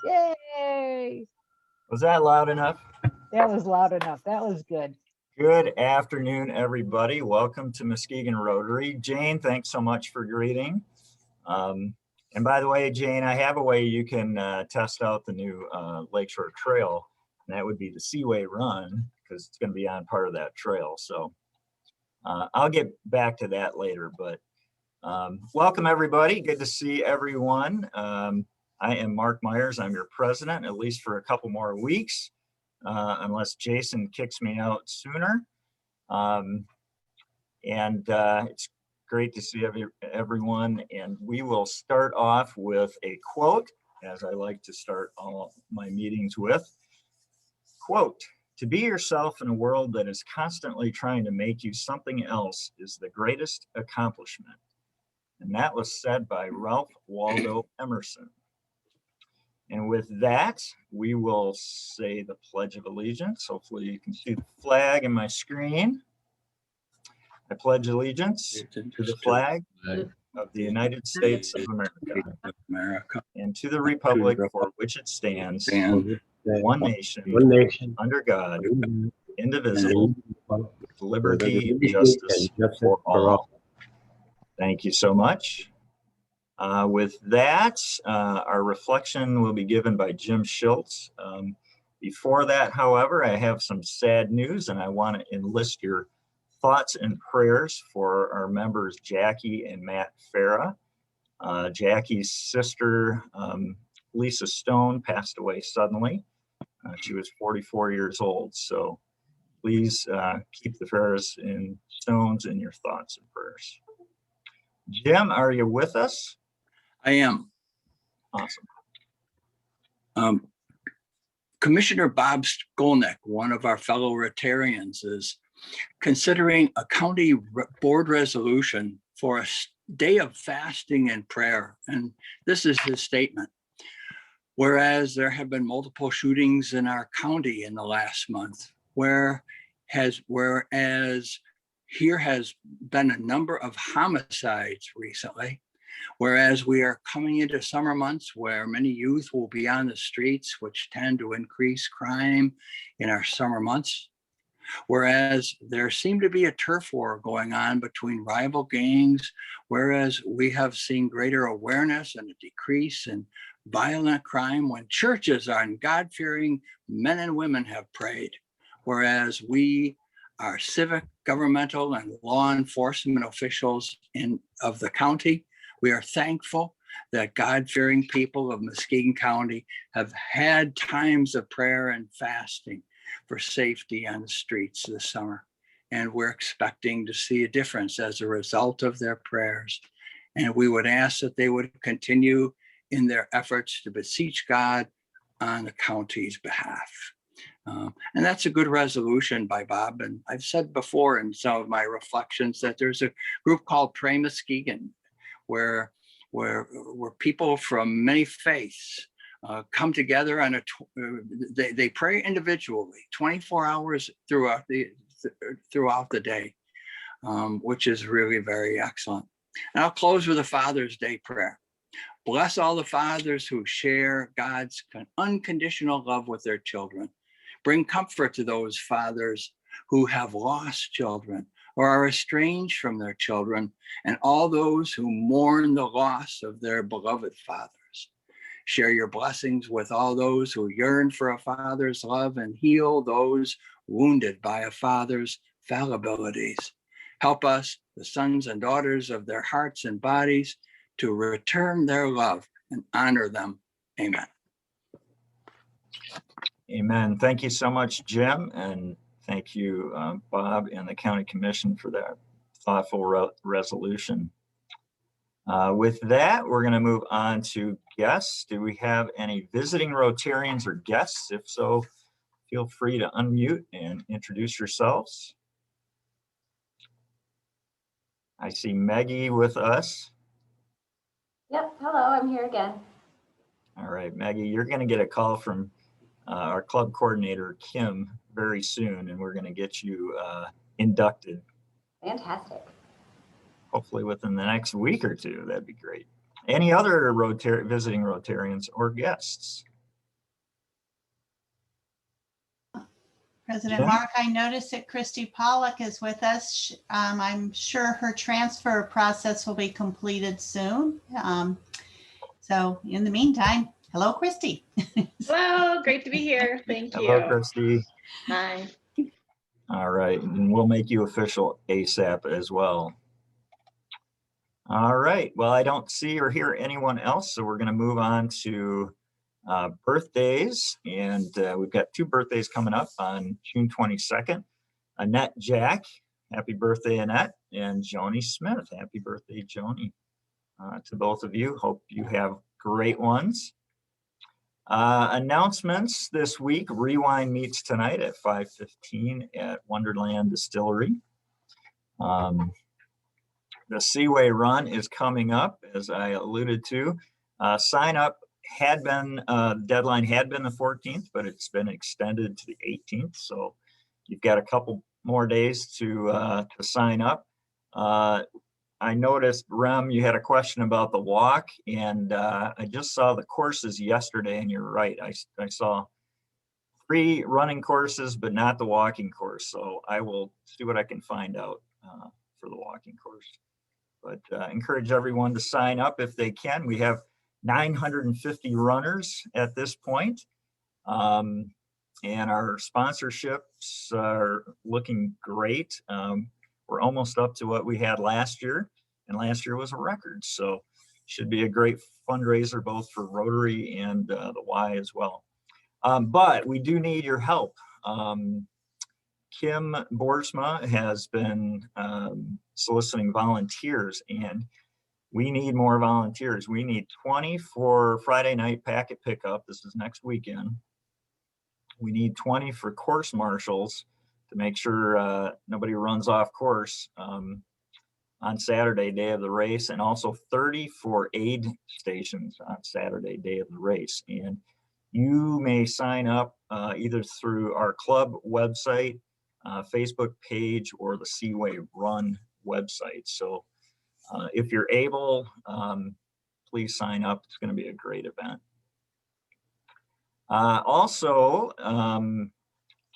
Yay! Was that loud enough? That was loud enough. That was good. Good afternoon, everybody. Welcome to Muskegon Rotary. Jane, thanks so much for greeting. And by the way, Jane, I have a way you can test out the new Lakeshore Trail, and that would be the Seaway Run, because it's going to be on part of that trail. So I'll get back to that later, but welcome, everybody. Good to see everyone. I am Mark Myers. I'm your president, at least for a couple more weeks, unless Jason kicks me out sooner. It's great to see everyone. And we will start off with a quote, as I like to start all my meetings with. Quote, "To be yourself in a world that is constantly trying to make you something else is the greatest accomplishment." And that was said by Ralph Waldo Emerson. And with that, we will say the Pledge of Allegiance. Hopefully you can see the flag in my screen. I pledge allegiance to the flag of the United States of America and to the republic for which it stands, one nation, under God, indivisible, with liberty and justice for all. Thank you so much. With that, our reflection will be given by Jim Schultz. Before that, however, I have some sad news, and I want to enlist your thoughts and prayers for our members Jackie and Matt Farah. Jackie's sister, Lisa Stone, passed away suddenly. She was 44 years old, so please keep the Farahs and Stones in your thoughts and prayers. Jim, are you with us? I am. Awesome. Commissioner Bob Skolnick, one of our fellow Rotarians, is considering a county board resolution for a day of fasting and prayer. And this is his statement. Whereas there have been multiple shootings in our county in the last month, whereas here has been a number of homicides recently, whereas we are coming into summer months where many youth will be on the streets, which tend to increase crime in our summer months, whereas there seemed to be a turf war going on between rival gangs, whereas we have seen greater awareness and a decrease in violent crime when churches and God-fearing men and women have prayed, whereas we, our civic, governmental, and law enforcement officials of the county, we are thankful that God-fearing people of Muskegon County have had times of prayer and fasting for safety on the streets this summer. And we're expecting to see a difference as a result of their prayers. And we would ask that they would continue in their efforts to beseech God on the county's behalf. And that's a good resolution by Bob. And I've said before in some of my reflections that there's a group called Pray Muskegon, where people from many faiths come together and they pray individually 24 hours throughout the day, which is really very excellent. And I'll close with a Father's Day prayer. Bless all the fathers who share God's unconditional love with their children. Bring comfort to those fathers who have lost children or are estranged from their children, and all those who mourn the loss of their beloved fathers. Share your blessings with all those who yearn for a father's love and heal those wounded by a father's fallibilities. Help us, the sons and daughters of their hearts and bodies, to return their love and honor them. Amen. Amen. Thank you so much, Jim. And thank you, Bob and the County Commission for that thoughtful resolution. With that, we're going to move on to guests. Do we have any visiting Rotarians or guests? If so, feel free to unmute and introduce yourselves. I see Maggie with us. Yep, hello, I'm here again. All right, Maggie, you're going to get a call from our club coordinator, Kim, very soon, and we're going to get you inducted. Fantastic. Hopefully within the next week or two. That'd be great. Any other visiting Rotarians or guests? President Yeah. Mark, I noticed that Christy Pollock is with us. I'm sure her transfer process will be completed soon. So in the meantime, hello, Christy. Hello, great to be here. Thank Hello, you. Christy. Hi. All right, and we'll make you official ASAP as well. All right, well, I don't see or hear anyone else, so we're going to move on to birthdays. And we've got 2 birthdays coming up on June 22nd. Annette Jack, happy birthday, Annette. And Joni Smith, happy birthday, Joni. To both of you, hope you have great ones. Announcements this week, Rewind meets tonight at 5:15 at Wonderland Distillery. The Seaway Run is coming up, as I alluded to. Sign up deadline had been the 14th, but it's been extended to the 18th. So you've got a couple more days to sign up. I noticed, Rem, you had a question about the walk, and I just saw the courses yesterday, and you're right. I saw 3 running courses, but not the walking course. So I will see what I can find out for the walking course. But encourage everyone to sign up if they can. We have 950 runners at this point. And our sponsorships are looking great. We're almost up to what we had last year, and last year was a record. So should be a great fundraiser, both for Rotary and the Y as well. But we do need your help. Kim Boersma has been soliciting volunteers, and we need more volunteers. We need 20 for Friday night packet pickup. This is next weekend. We need 20 for course marshals to make sure nobody runs off course on Saturday, day of the race, and also 30 for aid stations on Saturday, day of the race. And you may sign up either through our club website, Facebook page, or the Seaway Run website. So if you're able, please sign up. It's going to be a great event. Also,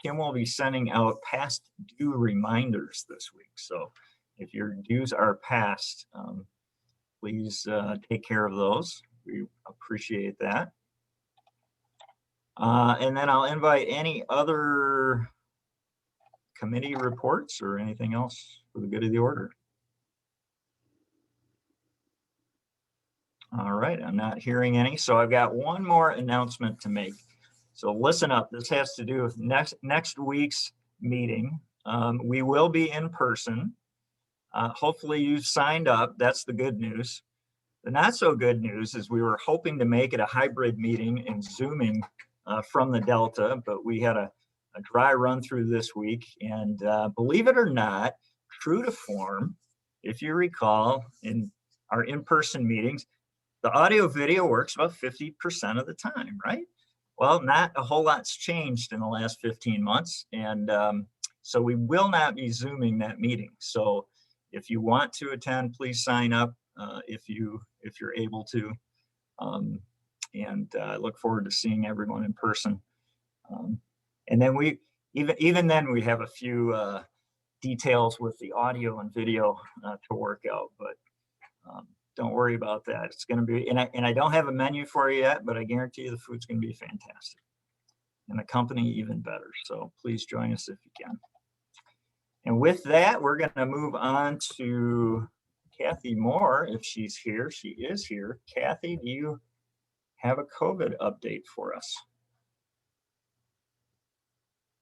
Kim will be sending out past due reminders this week. So if your dues are past, please take care of those. We appreciate that. And then I'll invite any other committee reports or anything else for the good of the order. All right, I'm not hearing any. So I've got one more announcement to make. So listen up, this has to do with next week's meeting. We will be in person. Hopefully you signed up, that's the good news. The not so good news is we were hoping to make it a hybrid meeting and Zooming from the Delta, but we had a dry run through this week. And believe it or not, true to form, if you recall, in our in-person meetings, the audio video works about 50% of the time, right? Well, not a whole lot's changed in the last 15 months. And so we will not be Zooming that meeting. So if you want to attend, please sign up if you're able to. And look forward to seeing everyone in person. And then even then we have a few details with the audio and video to work out, but don't worry about that. It's going to be, and I don't have a menu for you yet, but I guarantee you the food's going to be fantastic, and the company even better. So please join us if you can. And with that, we're going to move on to Kathy Moore, if she's here. She is here. Kathy, do you have a COVID update for us?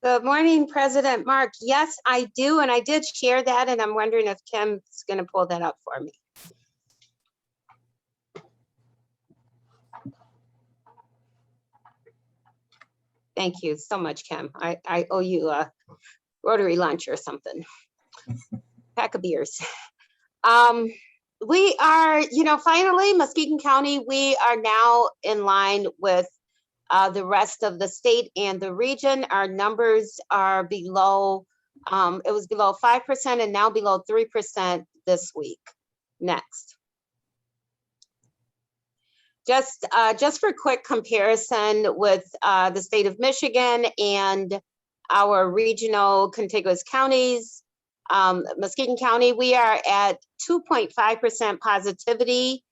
Good morning, President Mark. Yes, I do. And I did share that, and I'm wondering if Kim's going to pull that up for me. Thank you so much, Kim. I owe you a Rotary lunch or something. Pack of beers. We are, finally, Muskegon County, we are now in line with the rest of the state and the region. Our numbers are below, it was below 5% and now below 3% this week. Next. Just for quick comparison with the state of Michigan and our regional contiguous counties, Muskegon County, we are at 2.5% positivity,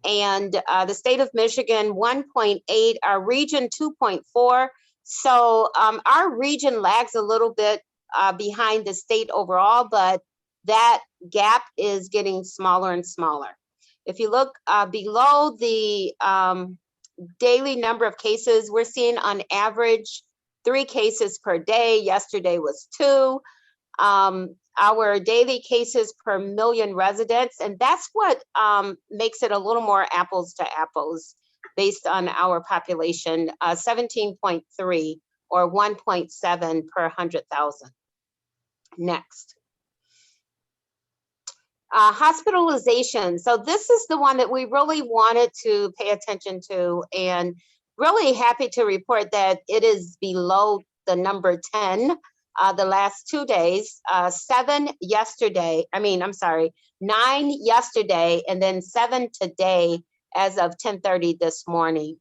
and the state of Michigan 1.8, our region 2.4. So our region lags a little bit behind the state overall, but that gap is getting smaller and smaller. If you look below the daily number of cases, we're seeing on average 3 cases per day. Yesterday was 2. Our daily cases per million residents, and that's what makes it a little more apples to apples based on our population, 17.3 or 1.7 per 100,000. Next. Hospitalization. So this is the one that we really wanted to pay attention to, and really happy to report that it is below the number 10 the last 2 days, 7 yesterday. I'm sorry, 9 yesterday, and then 7 today as of 10:30 this morning.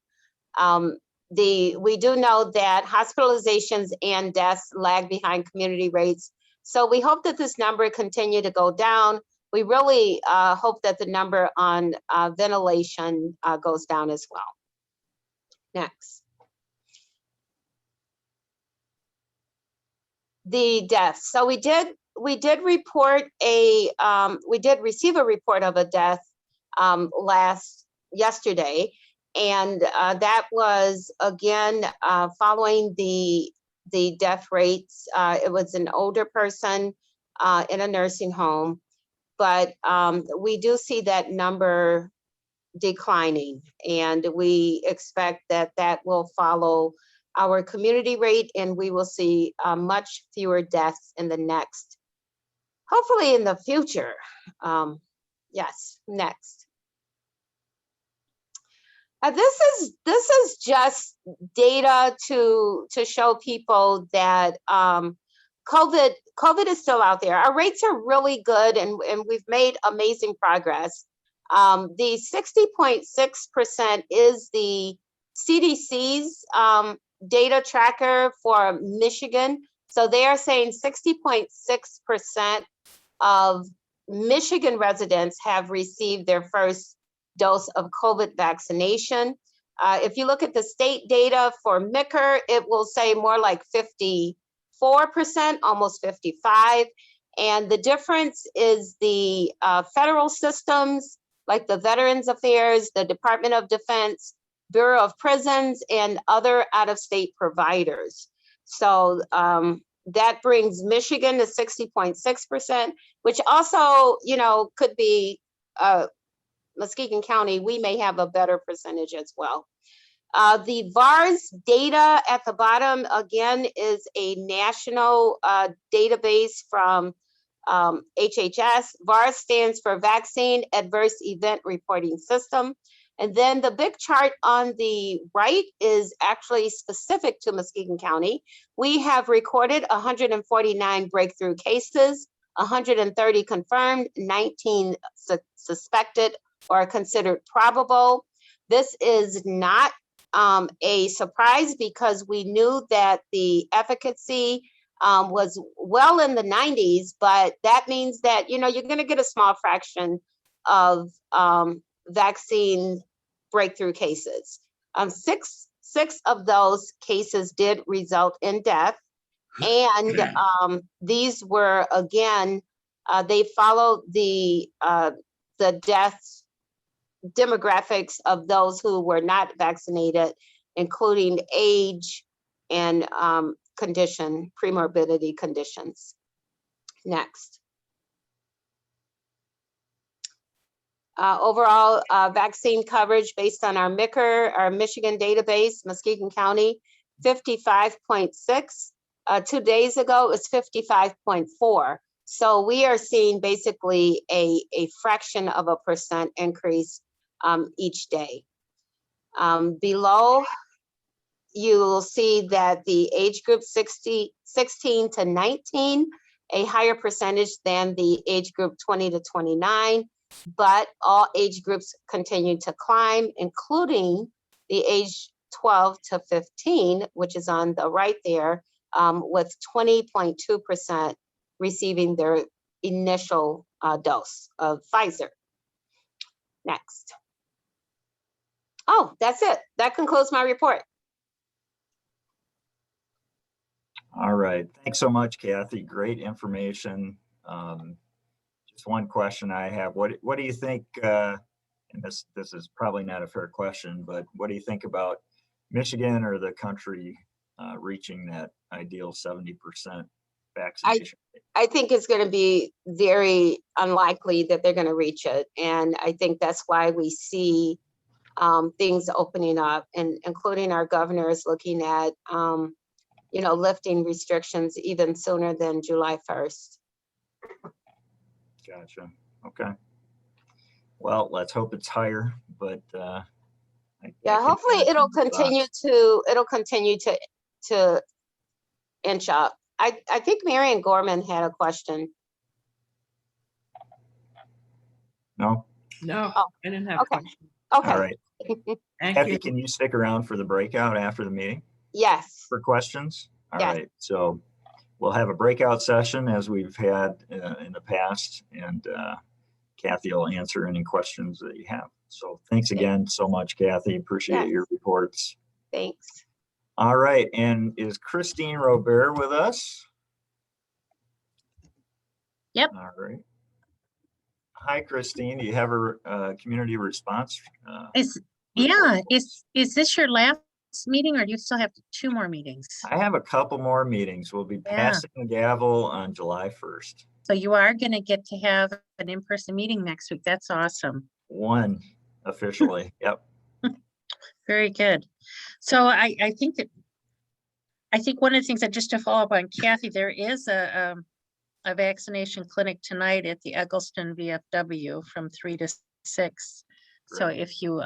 We do know that hospitalizations and deaths lag behind community rates. So we hope that this number continue to go down. We really hope that the number on ventilation goes down as well. Next. The deaths. So we did report we did receive a report of a death yesterday, and that was again following the death rates. It was an older person in a nursing home, but we do see that number declining, and we expect that that will follow our community rate, and we will see much fewer deaths in the next, hopefully in the future. Yes, next. This is just data to show people that COVID is still out there. Our rates are really good, and we've made amazing progress. The 60.6% is the CDC's data tracker for Michigan. So they are saying 60.6% of Michigan residents have received their first dose of COVID vaccination. If you look at the state data for MICR, it will say more like 54%, almost 55%. And the difference is the federal systems, like the Veterans Affairs, the Department of Defense, Bureau of Prisons, and other out-of-state providers. So that brings Michigan to 60.6%, which also, could be Muskegon County. We may have a better percentage as well. The VARS data at the bottom, again, is a national database from HHS. VARS stands for Vaccine Adverse Event Reporting System. And then the big chart on the right is actually specific to Muskegon County. We have recorded 149 breakthrough cases, 130 confirmed, 19 suspected or considered probable. This is not a surprise, because we knew that the efficacy was well in the 90s, but that means that, you're going to get a small fraction of vaccine breakthrough cases. Six of those cases did result in death. And these were, again, they followed the deaths demographics of those who were not vaccinated, including age and premorbidity conditions. Next. Overall vaccine coverage based on our MICR, our Michigan database, Muskegon County, 55.6. 2 days ago, it was 55.4. So we are seeing basically a fraction of a percent increase each day. Below, you will see that the age group 16 to 19, a higher percentage than the age group 20 to 29, but all age groups continue to climb, including the age 12 to 15, which is on the right there, with 20.2% receiving their initial dose of Pfizer. Next. Oh, that's it. That concludes my report. All right. Thanks so much, Kathy. Great information. Just one question I have. What do you think, and this is probably not a fair question, but what do you think about Michigan or the country reaching that ideal 70% vaccination? I think it's going to be very unlikely that they're going to reach it. And I think that's why we see things opening up, and including our governor is looking at, lifting restrictions even sooner than July 1st. Gotcha. Okay. Well, let's hope it's higher, but Yeah, hopefully it'll continue to inch up. I think Marion Gorman had a question. No? No, Oh, I didn't have a okay. question. Okay. All right. Thank Kathy, you. can you stick around for the breakout after the meeting Yes. for questions? All Yes. right. So we'll have a breakout session as we've had in the past, and Kathy will answer any questions that you have. So thanks again so much, Kathy. Appreciate your reports. Thanks. All right. And is Christine Robert with us? Yep. All right. Hi, Christine. Do you have a community response? Is this your last meeting, or do you still have 2 more meetings? I have a couple more meetings. We'll be passing the gavel on July 1st. So you are going to get to have an in-person meeting next week. That's awesome. One officially. Yep. Very good. So I think one of the things that, just to follow up on Kathy, there is a vaccination clinic tonight at the Eggleston VFW from 3 to 6. So Great. if you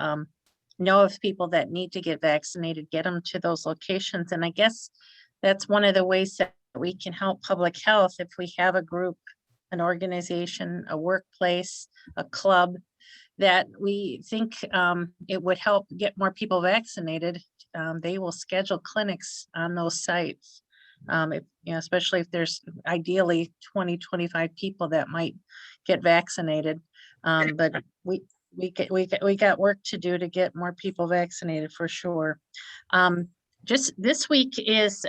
know of people that need to get vaccinated, get them to those locations. And I guess that's one of the ways that we can help public health. If we have a group, an organization, a workplace, a club that we think it would help get more people vaccinated, they will schedule clinics on those sites. Especially if there's ideally 20, 25 people that might get vaccinated. But we got work to do to get more people vaccinated for sure. Just this week is,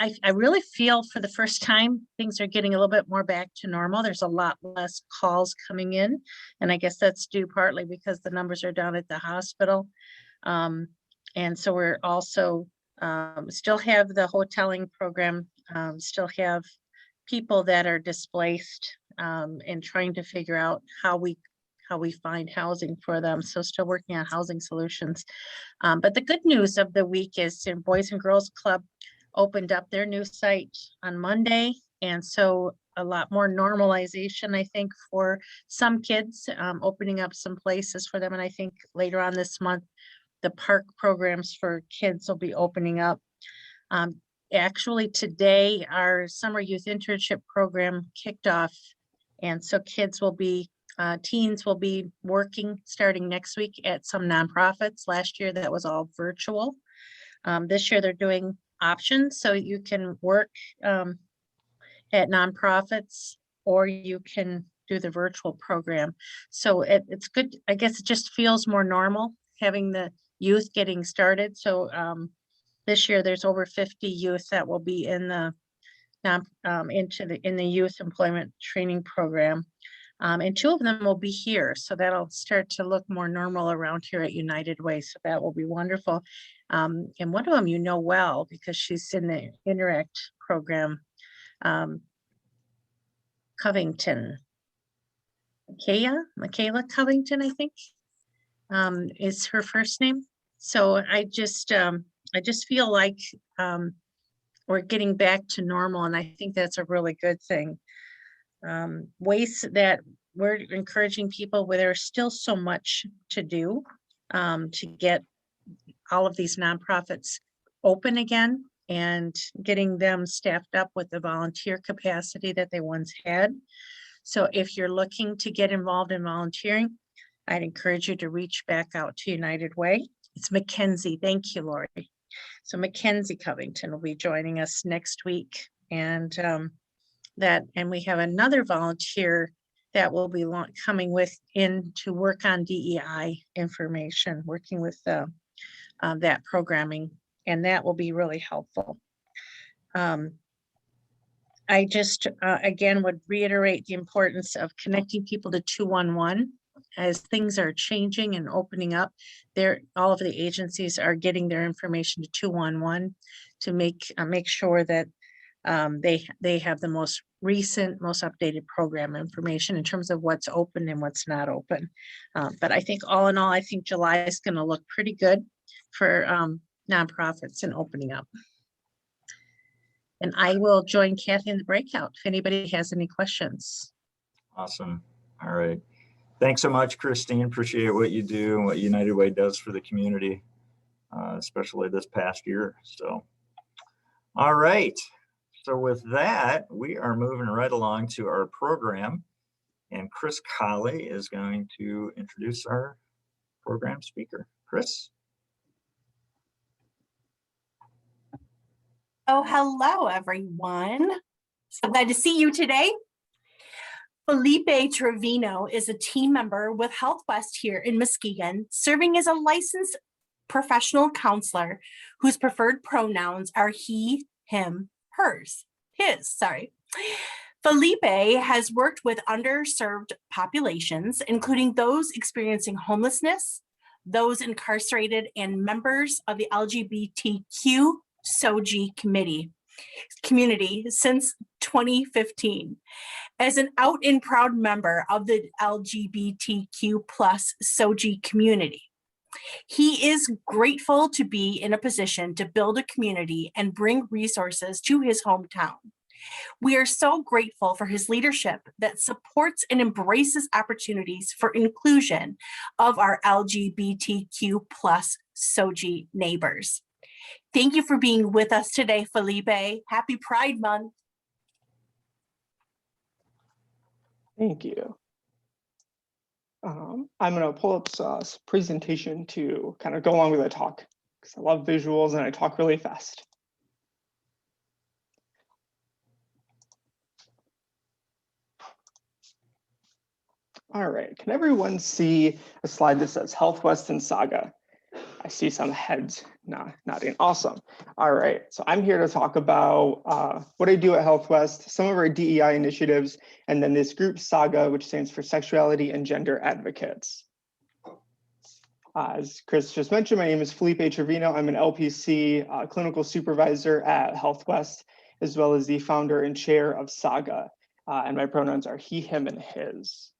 I really feel for the first time, things are getting a little bit more back to normal. There's a lot less calls coming in. And I guess that's due partly because the numbers are down at the hospital. And so we're also still have the hoteling program, still have people that are displaced and trying to figure out how we find housing for them. So still working on housing solutions. But the good news of the week is the Boys and Girls Club opened up their new site on Monday. And so a lot more normalization, I think, for some kids, opening up some places for them. And I think later on this month, the park programs for kids will be opening up. Actually today, our summer youth internship program kicked off. And so kids will be, teens will be working starting next week at some nonprofits. Last year, that was all virtual. This year they're doing options. So you can work at nonprofits, or you can do the virtual program. So it's good. I guess it just feels more normal having the youth getting started. So this year there's over 50 youth that will be in the in the youth employment training program. And 2 of them will be here. So that'll start to look more normal around here at United Way. So that will be wonderful. And one of them you know well because she's in the Interact program, Covington. Michaela Covington, I think, is her first name. So I just feel like we're getting back to normal, and I think that's a really good thing. Ways that we're encouraging people where there's still so much to do to get all of these nonprofits open again and getting them staffed up with the volunteer capacity that they once had. So if you're looking to get involved in volunteering, I'd encourage you to reach back out to United Way. It's Mackenzie. Thank you, Lori. So Mackenzie Covington will be joining us next week. And and we have another volunteer that will be coming in to work on DEI information, working with that programming, and that will be really helpful. I just, again, would reiterate the importance of connecting people to 211 as things are changing and opening up. All of the agencies are getting their information to 211 to make sure that they have the most recent, most updated program information in terms of what's open and what's not open. But I think all in all, I think July is going to look pretty good for nonprofits and opening up. And I will join Kathy in the breakout if anybody has any questions. Awesome. All right. Thanks so much, Christine. Appreciate what you do and what United Way does for the community, especially this past year. So, all right. So with that, we are moving right along to our program, and Chris Colley is going to introduce our program speaker. Chris. Oh, hello, everyone. So glad to see you today. Felipe Trevino is a team member with Health West here in Muskegon, serving as a licensed professional counselor whose preferred pronouns are he, him, his. Felipe has worked with underserved populations, including those experiencing homelessness, those incarcerated, and members of the LGBTQ SOGI community since 2015. As an out and proud member of the LGBTQ plus SOGI community, he is grateful to be in a position to build a community and bring resources to his hometown. We are so grateful for his leadership that supports and embraces opportunities for inclusion of our LGBTQ plus SOGI neighbors. Thank you for being with us today, Felipe. Happy Pride Month. Thank you. I'm going to pull up this presentation to kind of go along with the talk because I love visuals and I talk really fast. All right, can everyone see a slide that says Health West and Saga? I see some heads nodding. Awesome. All right, so I'm here to talk about what I do at Health West, some of our DEI initiatives, and then this group Saga, which stands for Sexuality and Gender Advocates. As Chris just mentioned, my name is Felipe Trevino. I'm an LPC clinical supervisor at Health West, as well as the founder and chair of Saga. And my pronouns are he, him, and his.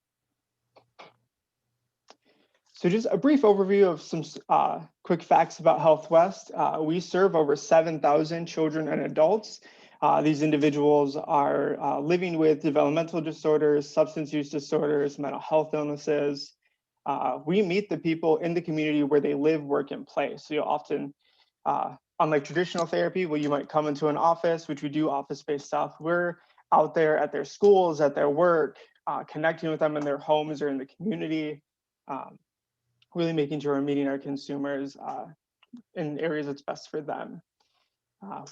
So just a brief overview of some quick facts about Health West. We serve over 7,000 children and adults. These individuals are living with developmental disorders, substance use disorders, mental health illnesses. We meet the people in the community where they live, work, and play. So you'll often, unlike traditional therapy, where you might come into an office, which we do office-based stuff, we're out there at their schools, at their work, connecting with them in their homes or in the community. Really making sure we're meeting our consumers in areas that's best for them.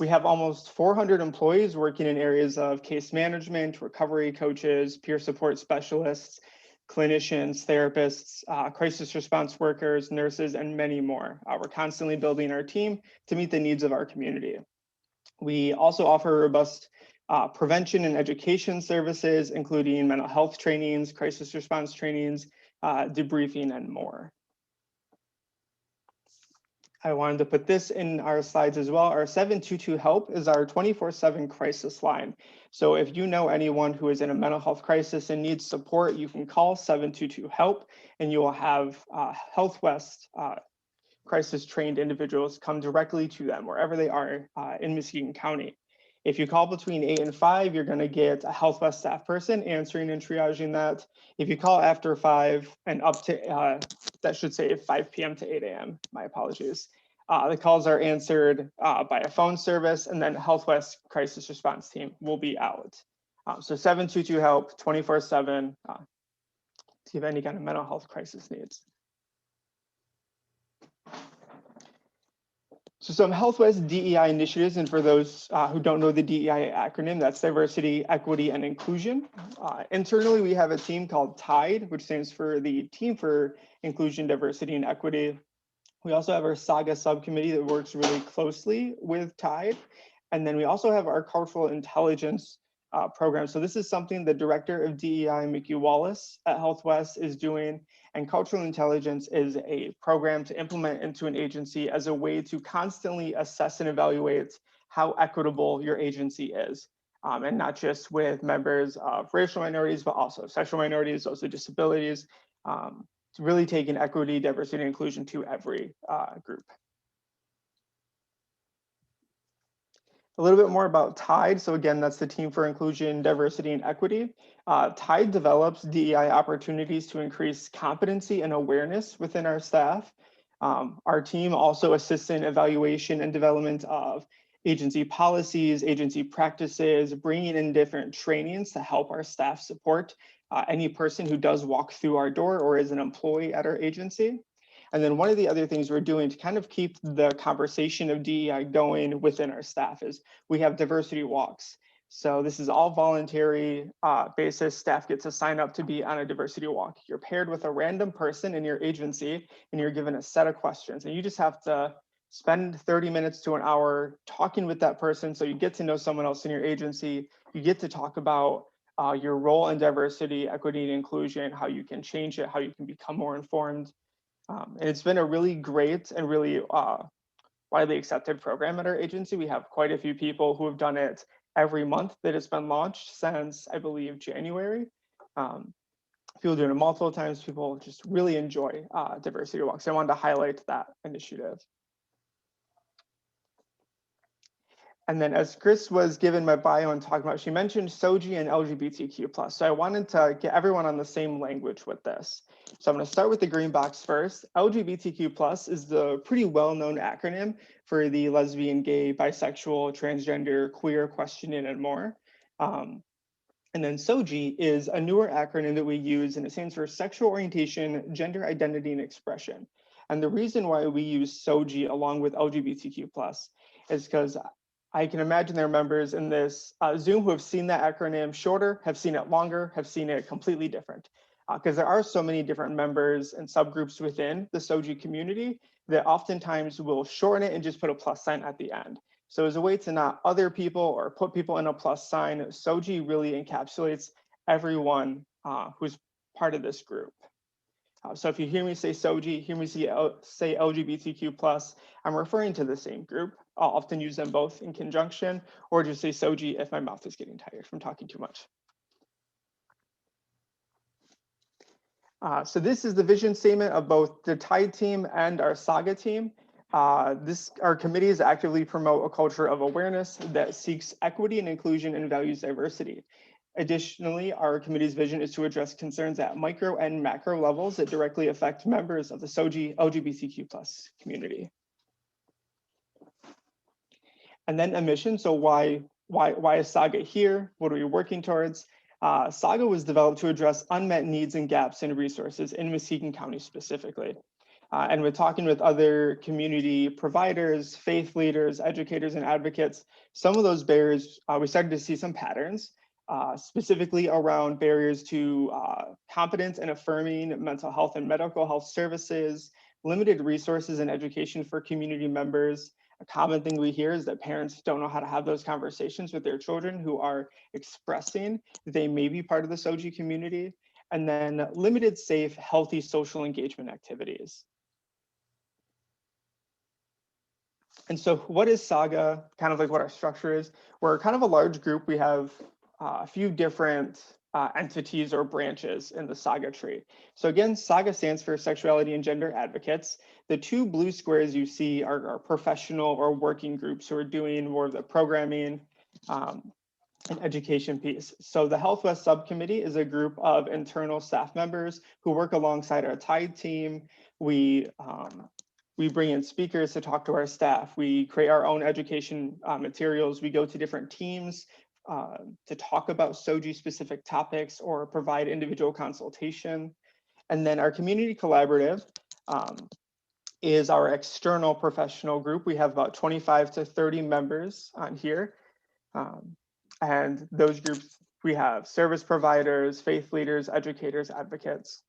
We have almost 400 employees working in areas of case management, recovery coaches, peer support specialists, clinicians, therapists, crisis response workers, nurses, and many more. We're constantly building our team to meet the needs of our community. We also offer robust prevention and education services, including mental health trainings, crisis response trainings, debriefing, and more. I wanted to put this in our slides as well. Our 722 HELP is our 24/7 crisis line. So if you know anyone who is in a mental health crisis and needs support, you can call 722 HELP and you will have Health West crisis trained individuals come directly to them wherever they are in Muskegon County. If you call between 8 and 5, you're going to get a Health West staff person answering and triaging that. If you call after 5 and up to, that should say 5 p.m. to 8 a.m., my apologies. The calls are answered by a phone service, and then Health West crisis response team will be out. So 722 HELP 24/7 if you have any kind of mental health crisis needs. So some Health West DEI initiatives, and for those who don't know the DEI acronym, that's diversity, equity, and inclusion. Internally, we have a team called TIDE, which stands for the Team for Inclusion, Diversity, and Equity. We also have our SAGA subcommittee that works really closely with TIDE. And then we also have our cultural intelligence program. So this is something the director of DEI, Mickey Wallace at Health West, is doing. And cultural intelligence is a program to implement into an agency as a way to constantly assess and evaluate how equitable your agency is. And not just with members of racial minorities, but also sexual minorities, also disabilities, really taking equity, diversity, and inclusion to every group. A little bit more about TIDE. So again, that's the Team for Inclusion, Diversity, and Equity. TIDE develops DEI opportunities to increase competency and awareness within our staff. Our team also assists in evaluation and development of agency policies, agency practices, bringing in different trainings to help our staff support any person who does walk through our door or is an employee at our agency. And then one of the other things we're doing to kind of keep the conversation of DEI going within our staff is we have diversity walks. So this is all voluntary basis. Staff gets to sign up to be on a diversity walk. You're paired with a random person in your agency and you're given a set of questions and you just have to spend 30 minutes to an hour talking with that person. So you get to know someone else in your agency. You get to talk about your role in diversity, equity, and inclusion, how you can change it, how you can become more informed. And it's been a really great and really widely accepted program at our agency. We have quite a few people who have done it every month that it's been launched since, I believe, January. People doing it multiple times. People just really enjoy diversity walks. I wanted to highlight that initiative. And then as Chris was given my bio and talking about, she mentioned SOGI and LGBTQ+. So I wanted to get everyone on the same language with this. So I'm going to start with the green box first. LGBTQ+ is the pretty well-known acronym for the lesbian, gay, bisexual, transgender, queer, questioning, and more. And then SOGI is a newer acronym that we use, and it stands for sexual orientation, gender identity, and expression. And the reason why we use SOGI along with LGBTQ+ is because I can imagine there are members in this Zoom who have seen that acronym shorter, have seen it longer, have seen it completely different. Because there are so many different members and subgroups within the SOGI community that oftentimes will shorten it and just put a plus sign at the end. So as a way to not other people or put people in a plus sign, SOGI really encapsulates everyone who's part of this group. So if you hear me say SOGI, hear me say LGBTQ+, I'm referring to the same group. I'll often use them both in conjunction, or just say SOGI if my mouth is getting tired from talking too much. So this is the vision statement of both the TIDE team and our SAGA team. Our committees actively promote a culture of awareness that seeks equity and inclusion and values diversity. Additionally, our committee's vision is to address concerns at micro and macro levels that directly affect members of the SOGI LGBTQ+ community. And then a mission. So why is SAGA here? What are we working towards? SAGA was developed to address unmet needs and gaps in resources in Muskegon County specifically. And we're talking with other community providers, faith leaders, educators, and advocates. Some of those barriers, we started to see some patterns. Specifically around barriers to competence and affirming mental health and medical health services, limited resources and education for community members. A common thing we hear is that parents don't know how to have those conversations with their children who are expressing that they may be part of the SOGI community. And then limited, safe, healthy social engagement activities. And so what is SAGA? Kind of like what our structure is. We're kind of a large group. We have a few different entities or branches in the SAGA tree. So again, SAGA stands for Sexuality and Gender Advocates. The two blue squares you see are professional or working groups who are doing more of the programming and education piece. So the Health West Subcommittee is a group of internal staff members who work alongside our TIDE team. We bring in speakers to talk to our staff. We create our own education materials. We go to different teams to talk about SOGI specific topics or provide individual consultation. And then our community collaborative is our external professional group. We have about 25 to 30 members on here. And those groups, we have service providers, faith leaders, educators, advocates.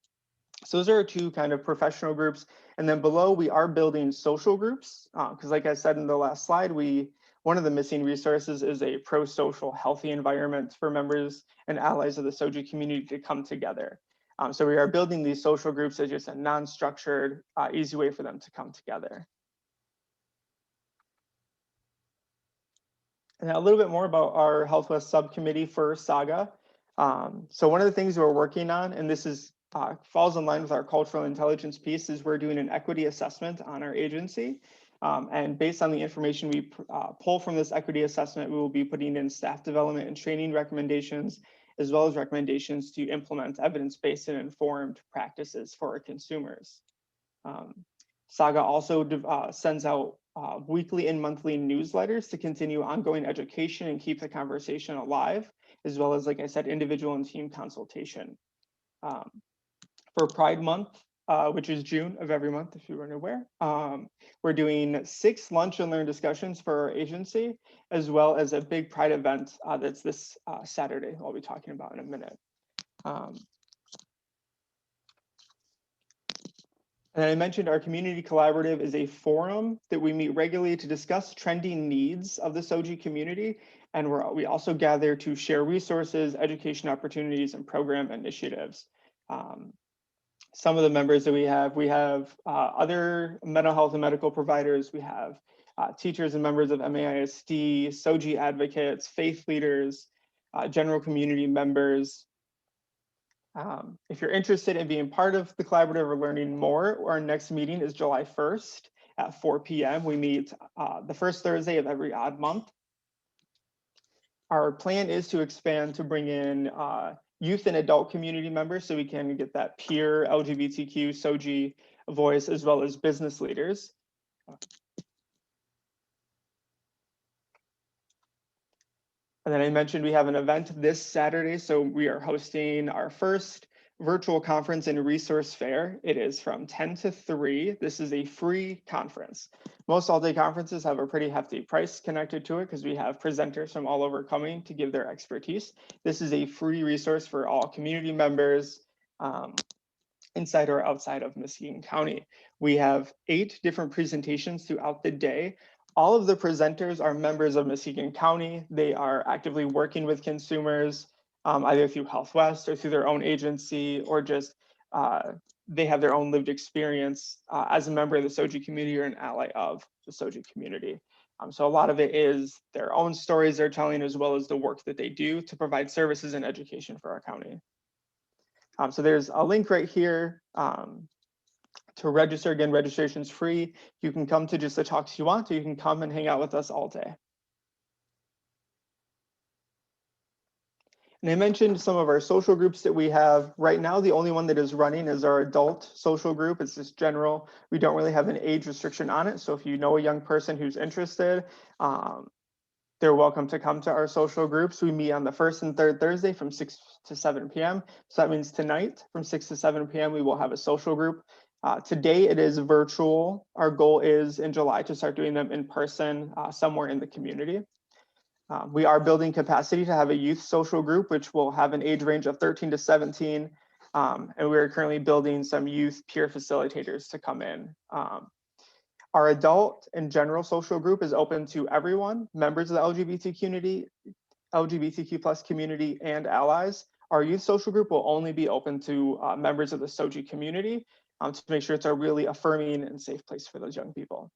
So those are our two kind of professional groups. And then below, we are building social groups because like I said in the last slide, one of the missing resources is a pro-social healthy environment for members and allies of the SOGI community to come together. So we are building these social groups as just a non-structured, easy way for them to come together. And a little bit more about our Health West subcommittee for Saga. So one of the things we're working on, and this is falls in line with our cultural intelligence piece, is we're doing an equity assessment on our agency. And based on the information we pull from this equity assessment, we will be putting in staff development and training recommendations, as well as recommendations to implement evidence-based and informed practices for our consumers. Saga also sends out weekly and monthly newsletters to continue ongoing education and keep the conversation alive, as well as, like I said, individual and team consultation. For Pride Month, which is June of every month, if you weren't aware, we're doing 6 lunch and learn discussions for our agency, as well as a big Pride event that's this Saturday, I'll be talking about in a minute. And I mentioned our community collaborative is a forum that we meet regularly to discuss trending needs of the SOGI community. And we also gather to share resources, education opportunities, and program initiatives. Some of the members that we have other mental health and medical providers. We have teachers and members of MAISD, SOGI advocates, faith leaders, general community members. If you're interested in being part of the collaborative or learning more, our next meeting is July 1st at 4 p.m. We meet the first Thursday of every odd month. Our plan is to expand to bring in youth and adult community members so we can get that peer LGBTQ SOGI voice, as well as business leaders. And then I mentioned we have an event this Saturday. So we are hosting our first virtual conference and resource fair. It is from 10 to 3. This is a free conference. Most all-day conferences have a pretty hefty price connected to it because we have presenters from all over coming to give their expertise. This is a free resource for all community members inside or outside of Muskegon County. We have 8 different presentations throughout the day. All of the presenters are members of Muskegon County. They are actively working with consumers, either through Health West or through their own agency, or just they have their own lived experience as a member of the SOGI community or an ally of the SOGI community. So a lot of it is their own stories they're telling, as well as the work that they do to provide services and education for our county. So there's a link right here to register. Again, registration is free. You can come to just the talks you want, or you can come and hang out with us all day. And I mentioned some of our social groups that we have. Right now, the only one that is running is our adult social group. It's just general. We don't really have an age restriction on it. So if you know a young person who's interested, they're welcome to come to our social groups. We meet on the first and third Thursday from 6 to 7 p.m. So that means tonight from 6 to 7 p.m. we will have a social group. Today it is virtual. Our goal is in July to start doing them in person somewhere in the community. We are building capacity to have a youth social group, which will have an age range of 13 to 17. And we are currently building some youth peer facilitators to come in. Our adult and general social group is open to everyone, members of the LGBTQ plus community and allies. Our youth social group will only be open to members of the SOGI community to make sure it's a really affirming and safe place for those young people.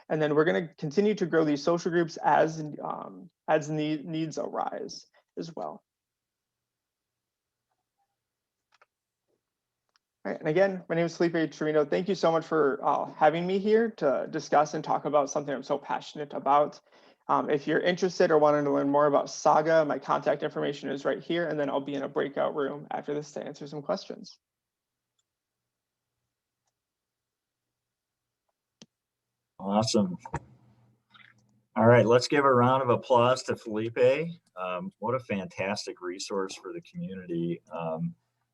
And then we're going to continue to grow these social groups as needs arise as well. All right, and again, my name is Felipe Torino. Thank you so much for having me here to discuss and talk about something I'm so passionate about. If you're interested or wanting to learn more about Saga, my contact information is right here, and then I'll be in a breakout room after this to answer some questions. Awesome. All right, let's give a round of applause to Felipe. What a fantastic resource for the community.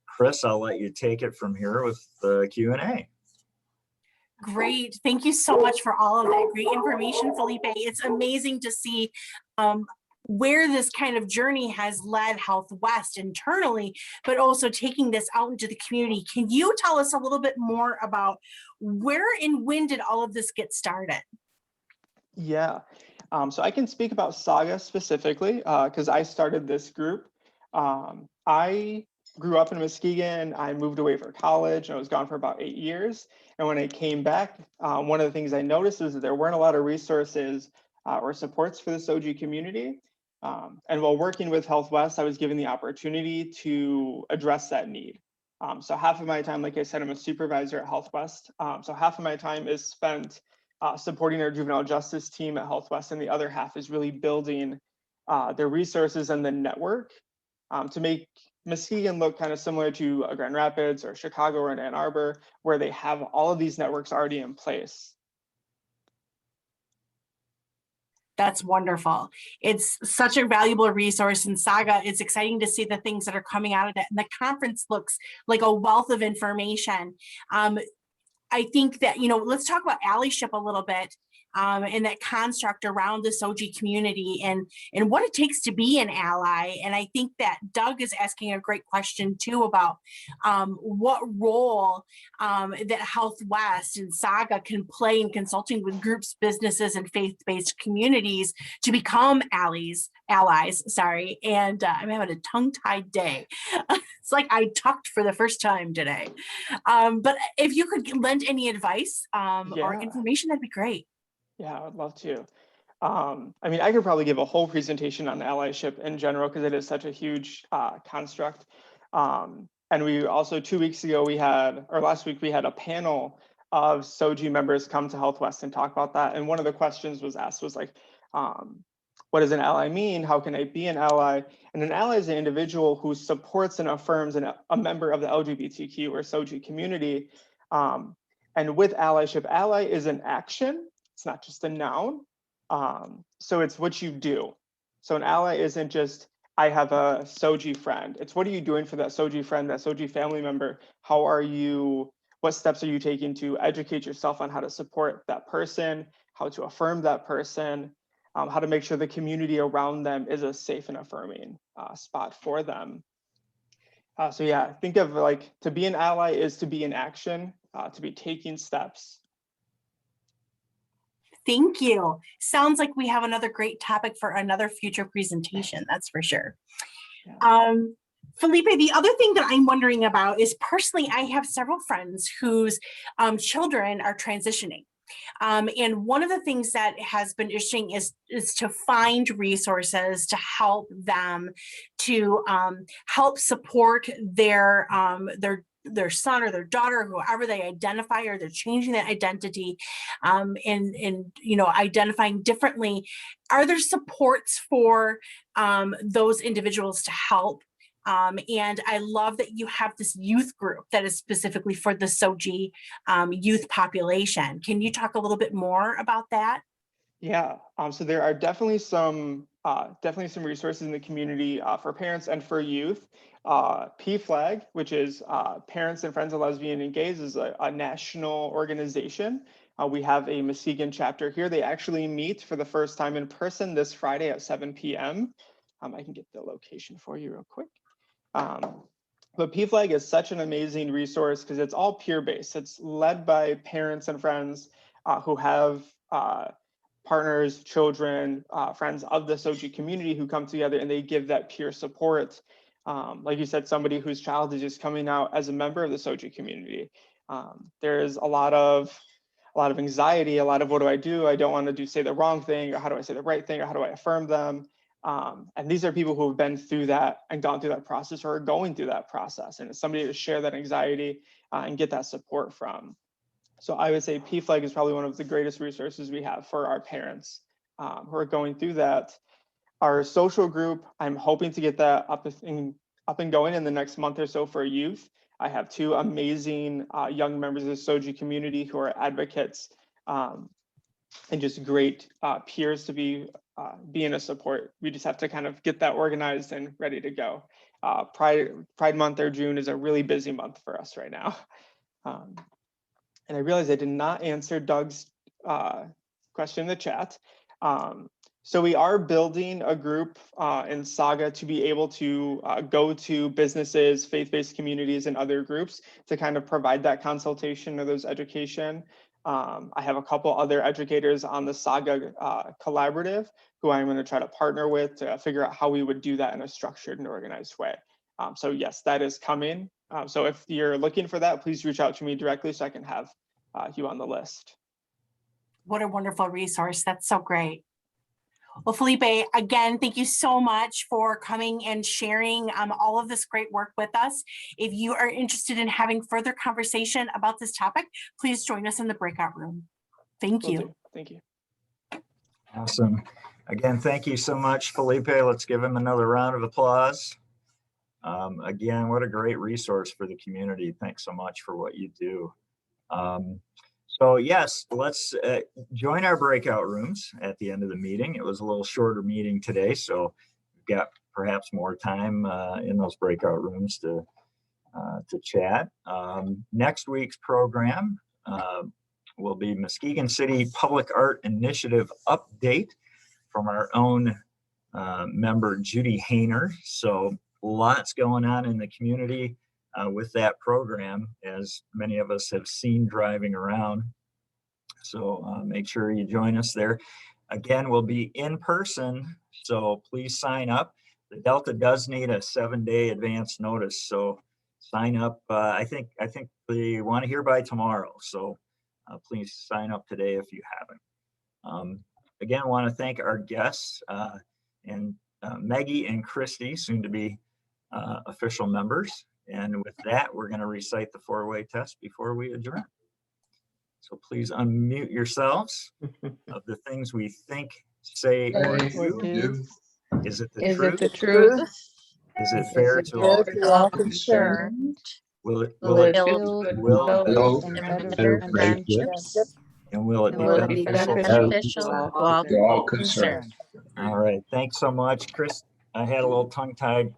Chris, I'll let you take it from here with the Q&A. Great. Thank you so much for all of that great information, Felipe. It's amazing to see where this kind of journey has led Health West internally, but also taking this out into the community. Can you tell us a little bit more about where and when did all of this get started? Yeah, so I can speak about Saga specifically because I started this group. I grew up in Muskegon. I moved away for college. I was gone for about 8 years. And when I came back, one of the things I noticed is that there weren't a lot of resources or supports for the SOGI community. And while working with Health West, I was given the opportunity to address that need. So half of my time, like I said, I'm a supervisor at Health West. So half of my time is spent supporting our juvenile justice team at Health West, and the other half is really building their resources and the network to make Muskegon look kind of similar to Grand Rapids or Chicago or Ann Arbor, where they have all of these networks already in place. That's wonderful. It's such a valuable resource in Saga. It's exciting to see the things that are coming out of it. And the conference looks like a wealth of information. I think that, let's talk about allyship a little bit and that construct around the SOGI community and what it takes to be an ally. And I think that Doug is asking a great question too about what role that Health West and Saga can play in consulting with groups, businesses, and faith-based communities to become allies. And I'm having a tongue-tied day. It's like I talked for the first time today. But if you could lend any advice or information, that'd be great. Yeah, I would love to. I mean, I could probably give a whole presentation on allyship in general because it is such a huge construct. And we also, 2 weeks ago, last week, we had a panel of SOGI members come to Health West and talk about that. And one of the questions was asked was like, what does an ally mean? How can I be an ally? And an ally is an individual who supports and affirms a member of the LGBTQ or SOGI community. And with allyship, ally is an action. It's not just a noun. So it's what you do. So an ally isn't just, I have a SOGI friend. It's what are you doing for that SOGI friend, that SOGI family member? What steps are you taking to educate yourself on how to support that person, how to affirm that person, how to make sure the community around them is a safe and affirming spot for them. So yeah, think of like, to be an ally is to be in action, to be taking steps. Thank you. Sounds like we have another great topic for another future presentation, that's for sure. Yeah. Felipe, the other thing that I'm wondering about is personally, I have several friends whose children are transitioning. And one of the things that has been interesting is to find resources to help them to help support their son or their daughter, whoever they identify, or they're changing that identity and identifying differently. Are there supports for those individuals to help? And I love that you have this youth group that is specifically for the SOGI youth population. Can you talk a little bit more about that? Yeah, so there are definitely some resources in the community for parents and for youth. PFLAG, which is Parents and Friends of Lesbian and Gays, is a national organization. We have a Muskegon chapter here. They actually meet for the first time in person this Friday at 7 p.m. I can get the location for you real quick. But PFLAG is such an amazing resource because it's all peer-based. It's led by parents and friends who have partners, children, friends of the SOGI community who come together and they give that peer support. Like you said, somebody whose child is just coming out as a member of the SOGI community. There's a lot of anxiety, a lot of what do I do? I don't want to say the wrong thing, or how do I say the right thing, or how do I affirm them? And these are people who have been through that and gone through that process or are going through that process. And it's somebody to share that anxiety and get that support from. So I would say PFLAG is probably one of the greatest resources we have for our parents who are going through that. Our social group, I'm hoping to get that up and going in the next month or so for youth. I have two amazing young members of the SOGI community who are advocates and just great peers to be in a support. We just have to kind of get that organized and ready to go. Pride month or June is a really busy month for us right now. And I realized I did not answer Doug's question in the chat. So we are building a group in Saga to be able to go to businesses, faith-based communities, and other groups to kind of provide that consultation or those education. I have a couple other educators on the Saga collaborative who I'm going to try to partner with to figure out how we would do that in a structured and organized way. So yes, that is coming. So if you're looking for that, please reach out to me directly so I can have you on the list. What a wonderful resource. That's so great. Well, Felipe, again, thank you so much for coming and sharing all of this great work with us. If you are interested in having further conversation about this topic, please join us in the breakout room. Thank Will you. do. Thank you. Awesome. Again, thank you so much, Felipe. Let's give him another round of applause. Again, what a great resource for the community. Thanks so much for what you do. So yes, let's join our breakout rooms at the end of the meeting. It was a little shorter meeting today, so we've got perhaps more time in those breakout rooms to chat. Next week's program will be Muskegon City Public Art Initiative update from our own member Judy Hayner. So lots going on in the community with that program, as many of us have seen driving around. So make sure you join us there. Again, we'll be in person, so please sign up. The Delta does need a 7-day advance notice, so sign up. I think they want to hear by tomorrow, so please sign up today if you haven't. Again, I want to thank our guests and Maggie and Christy, soon to be official members. And with that, we're going to recite the 4-way test before we adjourn. So please unmute yourselves. Of the things we think, say, or do, is it the truth? Is it fair to all? All concerned. Will it Build goodwill? and better friendships. And will it be Will it be beneficial? beneficial to all concerned? All right. Thanks so much, Chris. I had a little tongue-tied